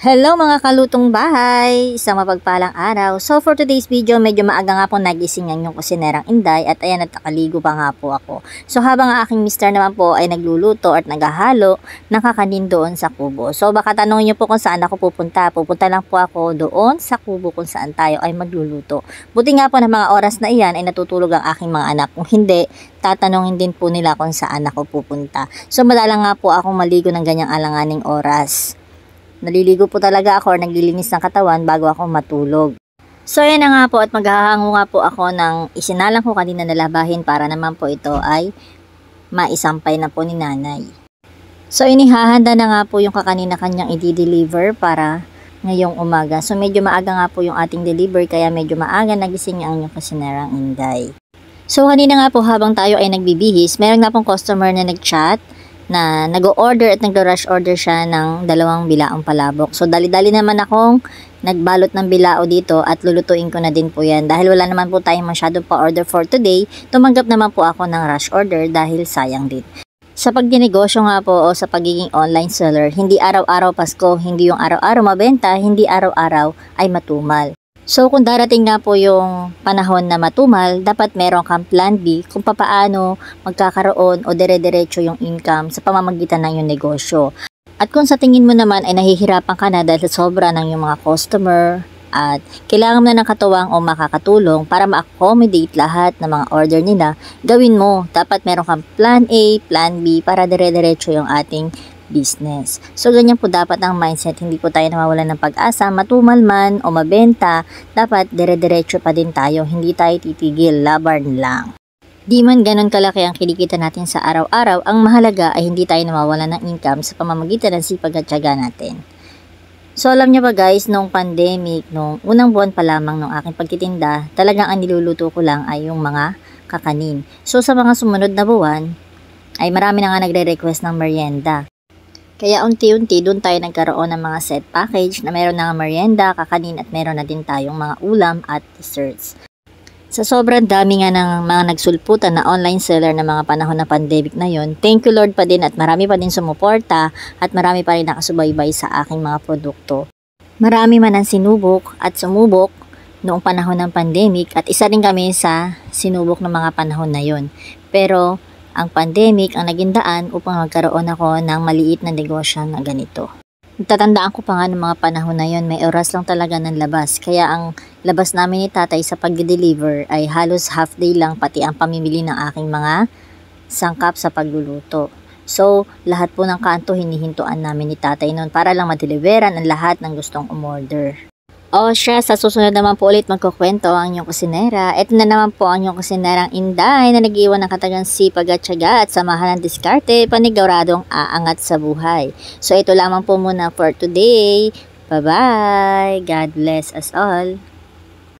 Hello mga kalutong bahay! Isang mapagpalang araw. So for today's video, medyo maaga nga po nagising ang yung kusinerang Inday at ayan at nakaligo pa nga po ako. So habang ang aking mister naman po ay nagluluto at naghahalo, nakakanin doon sa kubo. So baka tanongin niyo po kung saan ako pupunta. Pupunta lang po ako doon sa kubo kung saan tayo ay magluluto. Buti nga po na mga oras na iyan ay natutulog ang aking mga anak. Kung hindi, tatanungin din po nila kung saan ako pupunta. So madalang nga po akong maligo ng ganyang alanganing oras. Naliligo po talaga ako or naglilinis ng katawan bago ako matulog. So yan na nga po at maghahango nga po ako ng isinalang ko kanina na labahin para naman po ito ay maisampay na po ni nanay. So inihahanda na nga po yung kakanina kanyang i-deliver para ngayong umaga. So medyo maaga nga po yung ating deliver kaya medyo maaga nagising ang inyong kusinerang Inday. So kanina nga po habang tayo ay nagbibihis, meron na pong customer na nag-chat na nag-order at nag-rush order siya ng 2 bilaong palabok. So dali-dali naman akong nagbalot ng bilao dito at lulutuin ko na din po yan. Dahil wala naman po tayong masyadong pa-order for today, tumanggap naman po ako ng rush order dahil sayang din. Sa pagdinegosyo nga po o sa pagiging online seller, hindi araw-araw Pasko, hindi yung araw-araw mabenta, hindi araw-araw ay matumal. So kung darating nga po yung panahon na matumal, dapat meron kang plan B kung papaano magkakaroon o dire-diretso yung income sa pamamagitan ng yung negosyo. At kung sa tingin mo naman ay nahihirapan ka na dahil sa sobra ng yung mga customer at kailangan mo na ng katuwang o makakatulong para ma-accommodate lahat ng mga order nila, gawin mo. Dapat meron kang plan A, plan B para dire-diretso yung ating business. So ganyan po dapat ang mindset, hindi po tayo nawawalan ng pag-asa, matumal man o mabenta, dapat dire-diretso pa din tayo, hindi tayo titigil, laban lang. Di man ganun kalaki ang kinikita natin sa araw-araw, ang mahalaga ay hindi tayo nawawalan ng income sa pamamagitan ng sipag at tiyaga natin. So alam niyo ba guys, nung pandemic, nung unang buwan pa lamang ng aking pagtitinda, talagang ang niluluto ko lang ay yung mga kakanin. So sa mga sumunod na buwan, ay marami na nga nagre-request ng merienda. Kaya unti-unti doon tayo nagkaroon ng mga set package na meron ng merienda, kakanin at meron na din tayong mga ulam at desserts. Sa sobrang dami nga ng mga nagsulputan na online seller na mga panahon na pandemic na yon, thank you Lord pa din at marami pa din sumuporta at marami pa rin nakasubaybay sa aking mga produkto. Marami man ang sinubok at sumubok noong panahon ng pandemic at isa rin kami sa sinubok ng mga panahon na yon. Pero ang pandemic ang naging daan upang magkaroon ako ng maliit na negosyo na ganito. Natatandaan ko pa nga ng mga panahon na yon, may oras lang talaga ng labas. Kaya ang labas namin ni tatay sa pag-deliver ay halos half day lang pati ang pamimili ng aking mga sangkap sa pagluluto. So lahat po ng kanto hinihintuan namin ni tatay noon para lang madeliveran ang lahat ng gustong umorder. O siya, sa susunod naman po ulit magkukwento ang inyong kusinera. Ito na naman po ang inyong kusinerang Inday na nag-iwan ng katagang sipag at tiyaga at samahan ng diskarte, paniguradong aangat sa buhay. So ito lamang po muna for today. Bye-bye! God bless us all!